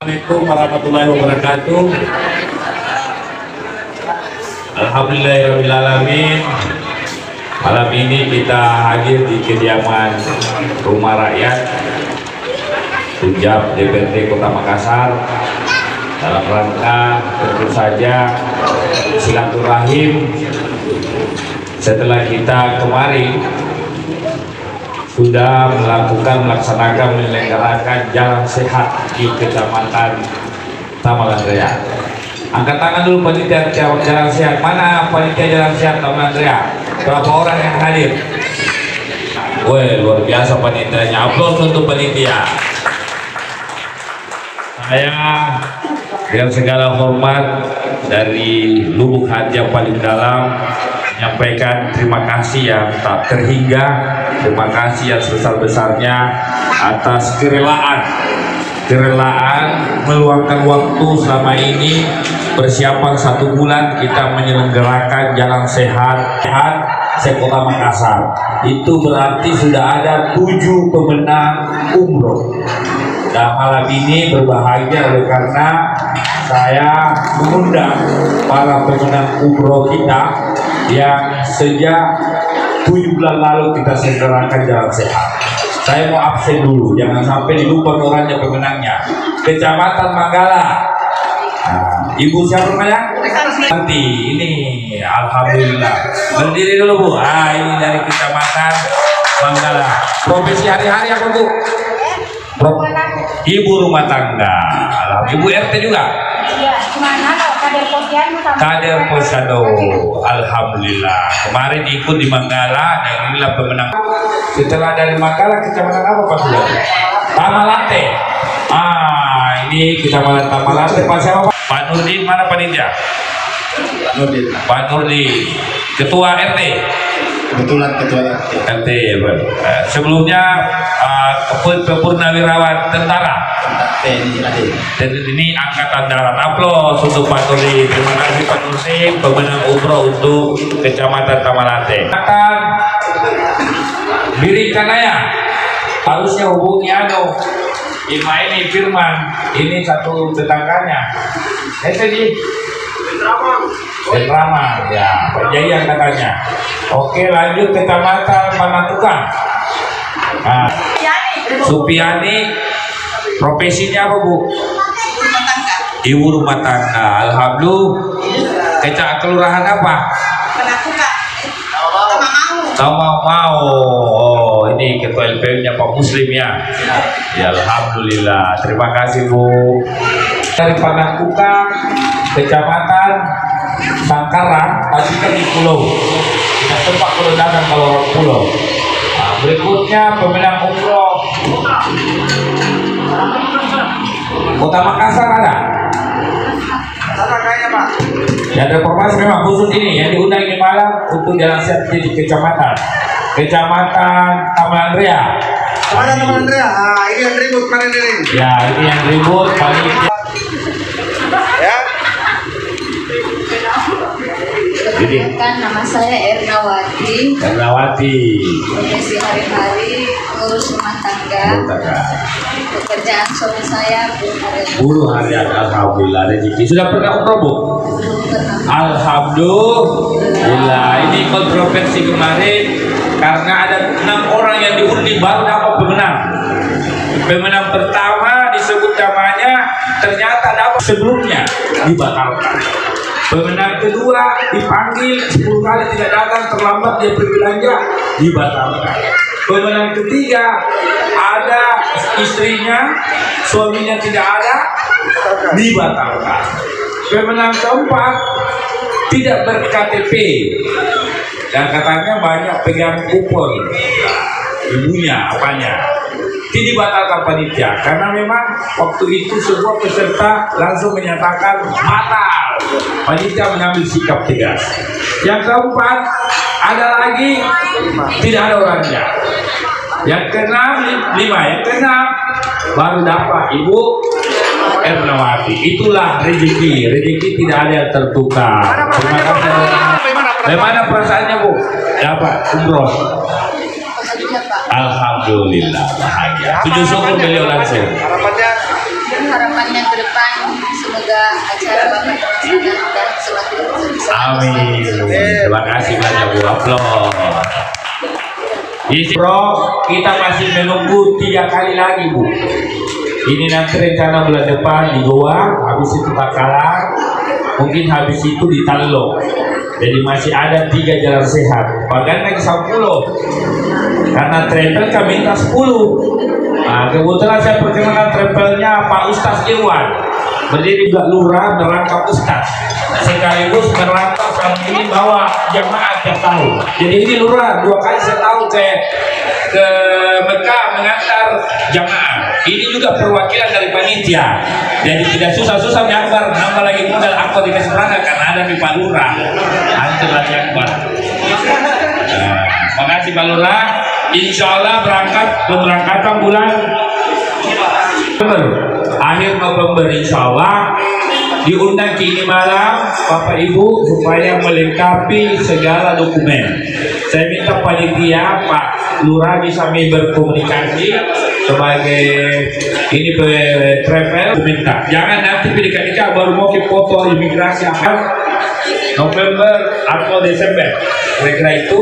Assalamualaikum warahmatullahi wabarakatuh. Alhamdulillahirrahmanirrahim. Malam ini kita hadir di kediaman Rumah Rakyat Sujab DPRD Kota Makassar dalam rangka tentu saja silaturahim setelah kita kemarin sudah melaksanakan menyelenggarakan jalan sehat di Kecamatan Tamalan Raya. Angkat tangan dulu panitia jalan sehat. Mana panitia jalan sehat Tamalan Raya? Berapa orang yang hadir? Woi, luar biasa panitianya. Aplaus untuk panitia. Saya dengan segala hormat dari lubuk hati yang paling dalam menyampaikan terima kasih yang tak terhingga, terima kasih yang sebesar-besarnya atas kerelaan meluangkan waktu selama ini. Persiapan 1 bulan kita menyelenggarakan jalan sehat se-Kota Makassar. Itu berarti sudah ada 7 pemenang umroh. Dan malam ini berbahagia oleh karena saya mengundang para pemenang umroh kita yang sejak 7 bulan lalu kita selenggarakan jalan sehat. Saya mau absen dulu, jangan sampai dilupa orangnya pemenangnya. Kecamatan Manggala. Nah, Ibu siapa namanya? Nanti ini, alhamdulillah. Berdiri dulu Bu. Ini dari Kecamatan Manggala. Profesi hari-hari apa Bu? Ibu rumah tangga. Ibu RT juga? Iya, gimana kalau kader posyandu sama kader posyandu. Alhamdulillah. Kemarin ikut di Manggala dan inilah pemenang. Setelah dari Manggala, Kecamatan apa Pak sudah? Tamalate. Ini Kecamatan Tamalate. Pak siapa Pak? Pak Nurdin, mana panitia? Pak Nurdin. Ketua RT. Kebetulan ketua RT. Sebelumnya Purnawirawan Tentara. Ini Angkatan Darat. Aplaus untuk Pak Nurdin. Terima kasih Pak Nurdin, pemenang umroh untuk Kecamatan Tamalate. Akan Biri Kanaya harusnya hubungi Imaili Firman, ini satu tetangganya. Jadi Rama, ya Pak Jayan katanya. Oke, lanjut Kecamatan Panatukan. Nah, Supiani, profesinya apa Bu? Ibu rumah tangga. Alhamdulillah. Kelurahan apa? Mau. Oh, ini ketua LPM-nya Pak Muslim ya. Ya, alhamdulillah. Terima kasih Bu. Dari Panakukang, Kecamatan Bangkaran, tadi kan di pulau. Kita tempat pulau dan kalau orang pulau. Nah, berikutnya pemenang umroh Kota Makassar ada? Apa kayaknya Pak? Ya, ada informasi memang khusus ini yang diundang ini malam untuk jalan sehat di Kecamatan Tamalan Raya. Mana Tamalan Raya? Ini yang ribut kemarin ini. Ya, ini yang ribut paling. Ya. Jadi, nama saya Ernawati. Profesi hari-hari ngurus rumah tangga. Pekerjaan suami saya buruh harian. Alhamdulillah rezeki. Sudah pernah umroh Bu? Alhamdulillah. Ini kontroversi kemarin karena ada 6 orang yang diundi baru dapat pemenang. Pemenang pertama disebut namanya, ternyata dapat sebelumnya dibatalkan. Pemenang kedua dipanggil 10 kali tidak datang, terlambat dia pergi belanja, dibatalkan. Pemenang ketiga ada istrinya, suaminya tidak ada, dibatalkan. Pemenang keempat tidak ber-KTP dan katanya banyak pegang kupon, ibunya apanya, dibatalkan panitia karena memang waktu itu semua peserta langsung menyatakan batal. Panitia mengambil sikap tegas. Yang keempat ada lagi tidak ada orangnya. Yang keenam 5, yang keenam baru dapat Ibu Ernawati. Itulah rezeki. Rezeki tidak ada yang tertukar. Terima kasih. Bagaimana perasaannya Bu? Dapat umroh. Alhamdulillah bahagia. Tujuh syukur beliau langsung. Harapannya harapannya ke depan semoga acara Bapak dan semakin sukses. Amin. Terima kasih banyak Bu. Aplus. Bro, kita masih menunggu 3 kali lagi Bu. Ini nanti rencana bulan depan di Goa, habis itu Bakalar, mungkin habis itu di Tallo. Jadi masih ada 3 jalan sehat. Bagian lagi 10. Karena travel kami minta 10. Nah, kebetulan saya perkenalkan travelnya Pak Ustaz Irwan. Berdiri juga lurah merangkap Ustaz. Sekaligus merangkap tahun ini bawa jamaah tiap tahun. Jadi ini lurah 2 kali saya tahu ke Mekah mengantar jamaah. Ini juga perwakilan dari panitia. Jadi tidak susah-susah nyambar, nambah lagi modal aku dikasih berangkat karena ada di Pak Lurah. Antum lagi akbar. Makasih Pak Lurah. Insya Allah pemberangkatan bulan akhir November insya Allah. Diundang ke ini malam Bapak Ibu supaya melengkapi segala dokumen. Saya minta panitia Pak Lurah bisa berkomunikasi sebagai ini travel minta. Jangan nanti nikah baru mau ke foto imigrasi akan November atau Desember. Kira-kira itu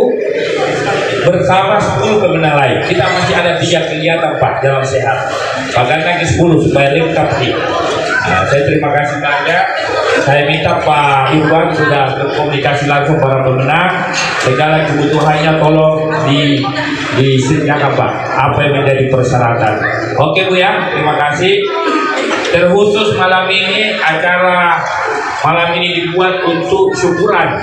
bersama 10 pemenang lain. Kita masih ada 3 kegiatan Pak dalam sehat. Bagaimana ke 10 supaya lengkap nih. Saya terima kasih banyak. Saya minta Pak Irwan sudah berkomunikasi langsung para pemenang. Segala kebutuhannya tolong disediakan Pak. Apa yang menjadi persyaratan. Oke Bu ya, terima kasih. Terkhusus malam ini acara malam ini dibuat untuk syukuran.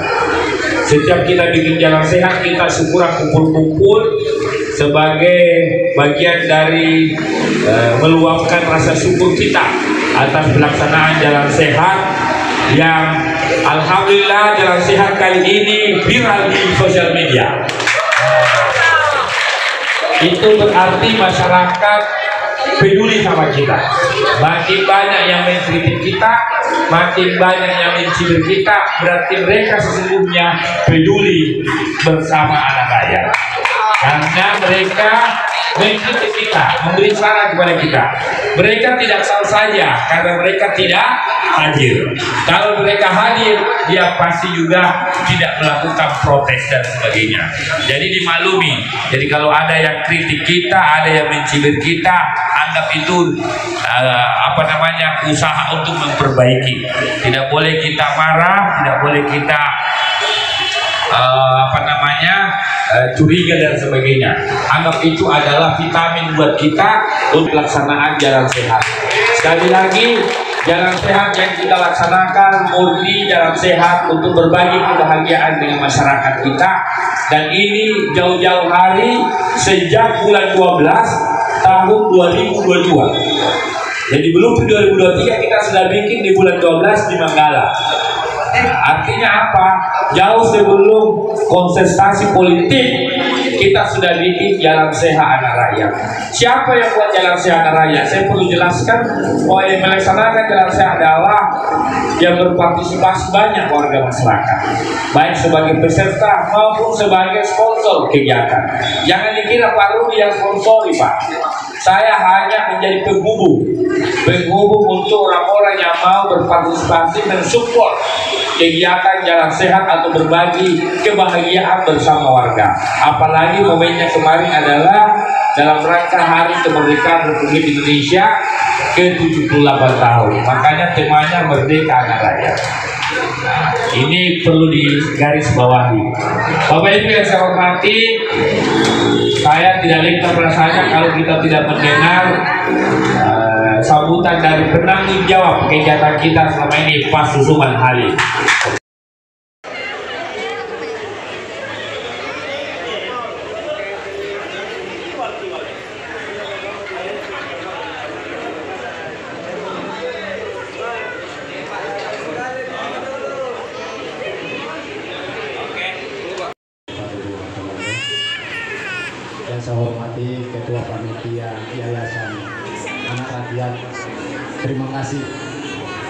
Setiap kita bikin jalan sehat kita syukuran kumpul-kumpul sebagai bagian dari meluapkan rasa syukur kita atas pelaksanaan jalan sehat yang alhamdulillah jalan sehat kali ini viral di sosial media. Itu berarti masyarakat peduli sama kita. Makin banyak yang mengkritik kita, makin banyak yang mencibir kita, berarti mereka sesungguhnya peduli bersama anak rakyat. Karena mereka mengkritik kita, memberi saran kepada kita. Mereka tidak tahu saja karena mereka tidak hadir. Kalau mereka hadir, dia pasti juga tidak melakukan protes dan sebagainya. Jadi dimaklumi. Jadi kalau ada yang kritik kita, ada yang mencibir kita, anggap itu usaha untuk memperbaiki. Tidak boleh kita marah, tidak boleh kita curiga dan sebagainya. Anggap itu adalah vitamin buat kita untuk pelaksanaan jalan sehat. Sekali lagi, jalan sehat yang kita laksanakan murni jalan sehat untuk berbagi kebahagiaan dengan masyarakat kita. Dan ini jauh-jauh hari sejak bulan 12 tahun 2022. Jadi belum 2023 kita sudah bikin di bulan 12 di Manggala. Artinya apa? Jauh sebelum kontestasi politik kita sudah bikin jalan sehat anak rakyat. Siapa yang buat jalan sehat anak rakyat? Saya perlu jelaskan bahwa yang melaksanakan jalan sehat adalah yang berpartisipasi banyak warga masyarakat, baik sebagai peserta maupun sebagai sponsor kegiatan. Jangan dikira Pak Rudi yang sponsori Pak. Saya hanya menjadi penghubung untuk orang-orang yang mau berpartisipasi mensupport kegiatan jalan sehat atau berbagi kebahagiaan bersama warga. Apalagi momennya kemarin adalah dalam rangka Hari Kemerdekaan Republik Indonesia ke-78 tahun. Makanya temanya Merdeka Anak Rakyat. Nah, ini perlu digarisbawahi. Bapak Ibu yang saya hormati, saya tidak lengkap rasanya kalau kita tidak mendengar sambutan dari penanggung jawab kegiatan kita selama ini, Pak Susuman Halim. Yang saya hormati Ketua Panitia Yayasan Anak Rakyat, terima kasih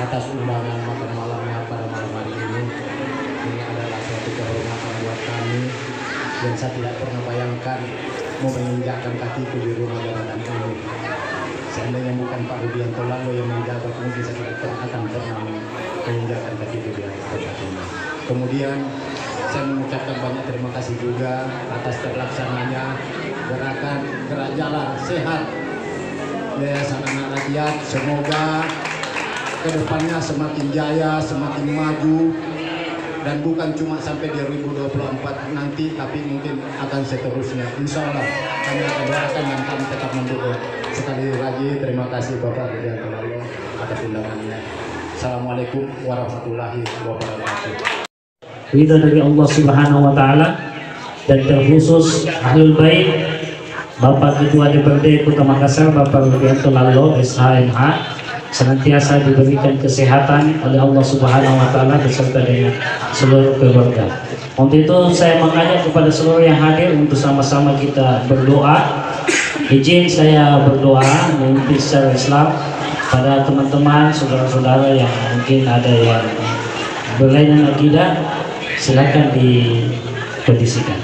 atas undangan makan malamnya pada malam hari ini. Ini adalah suatu kehormatan buat kami yang saya tidak pernah bayangkan mau menginjakkan kakiku di rumah jabatan ini. Saya seandainya bukan Pak Rudianto Lalo yang menjabat, mungkin saya tidak akan pernah menginjakan kaki di tempat ini. Kemudian saya mengucapkan banyak terima kasih juga atas terlaksananya gerakan gerak jalan sehat Yayasan Anak Rakyat. Semoga kedepannya semakin jaya, semakin maju, dan bukan cuma sampai 2024 nanti, tapi mungkin akan seterusnya. Insya Allah kami akan doakan dan kami tetap mendukung. Sekali lagi terima kasih Bapak Rudianto Lalo atas undangannya. Assalamualaikum warahmatullahi wabarakatuh. Ridha dari Allah Subhanahu wa Ta'ala, dan terkhusus Ahlul Bait, Bapak Ketua DPRD Kota Makassar Bapak Rudianto Lalo SHMH, senantiasa diberikan kesehatan oleh Allah Subhanahu wa Ta'ala beserta dengan seluruh keluarga. Untuk itu saya mengajak kepada seluruh yang hadir untuk sama-sama kita berdoa. Izin saya berdoa memimpin secara Islam pada teman-teman, saudara-saudara yang mungkin ada yang berlainan akidah, silakan dikondisikan.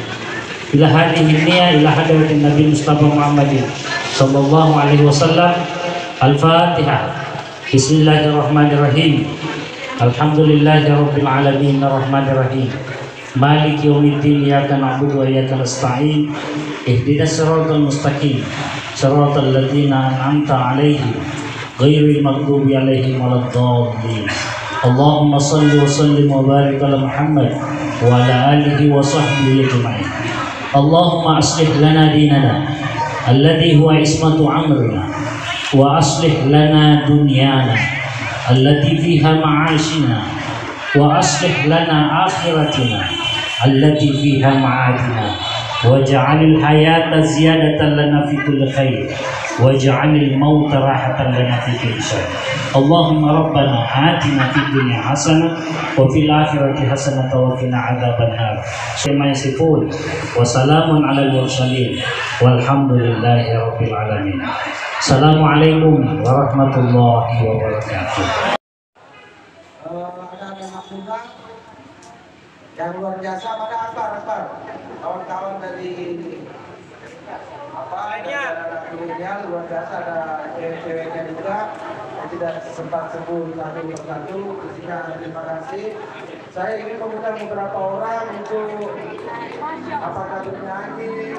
Ila hadhihi niyya ila hadratin Nabi Mustafa Muhammadin sallallahu alaihi wasallam. Al-Fatihah. Bismillahirrahmanirrahim. Alhamdulillahi rabbil alamin arrahmanirrahim. Maliki yaumiddin, iyyaka na'budu wa iyyaka nasta'in. Ihdinas siratal mustaqim. Siratal ladzina an'amta 'alaihim ghairil maghdubi 'alaihim waladdallin. Allahumma shalli wa sallim wa barik ala Muhammad wa ala alihi wa sahbihi ajma'in. Allahumma aslih lana dinana alladhi huwa ismatu amrina, wa aslih lana dunyana allati fiha ma'ashina, wa aslih lana akhiratina allati fiha ma'adina, waj'alil hayata ziyadatan lana fi kulli khair, waj'alil mauta rahatan lana fi kulli syarr. Allahumma rabbana atina fid dunya hasanah wa fil akhirati hasanah wa qina adzabannar. Terima kasih wa salamun alal mursalin walhamdulillahi rabbil alamin. Assalamualaikum warahmatullahi wabarakatuh. Ada anak muda yang luar biasa, pada akbar kawan-kawan dari anak milenial luar biasa, ada cewek-ceweknya juga yang tidak sempat sebut satu persatu. Terima kasih. Saya ingin mengundang beberapa orang untuk apakah bernyanyi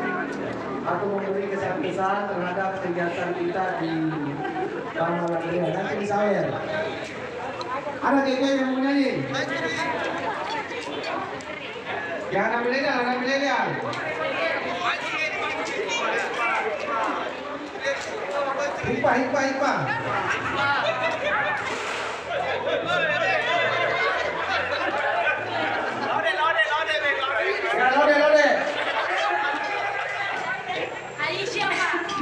atau memberi kesan-kesan terhadap kegiatan kita di malam ini. Nanti misalnya ada cewek yang mau nyanyi. Yang anak milenial. Hipa. Lode.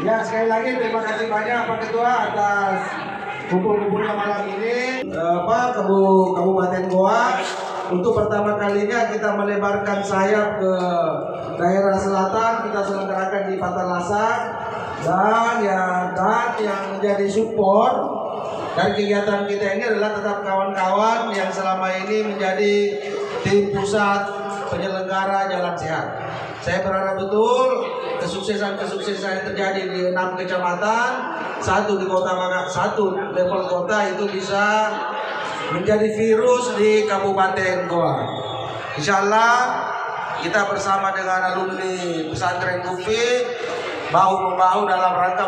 Ya, sekali lagi terima kasih banyak Pak Ketua atas kumpul-kumpulnya malam ini. Kabupaten Goa untuk pertama kalinya kita melebarkan sayap ke daerah selatan, kita selenggarakan di Patalasan, dan yang menjadi support dari kegiatan kita ini adalah tetap kawan-kawan yang selama ini menjadi tim pusat penyelenggara Jalan Sehat. Saya berharap betul kesuksesan yang terjadi di 6 kecamatan, satu di kota Makassar, satu level kota itu bisa menjadi virus di Kabupaten Goa. Insya Allah kita bersama dengan alumni pesantren Kufi bahu-membahu dalam rangka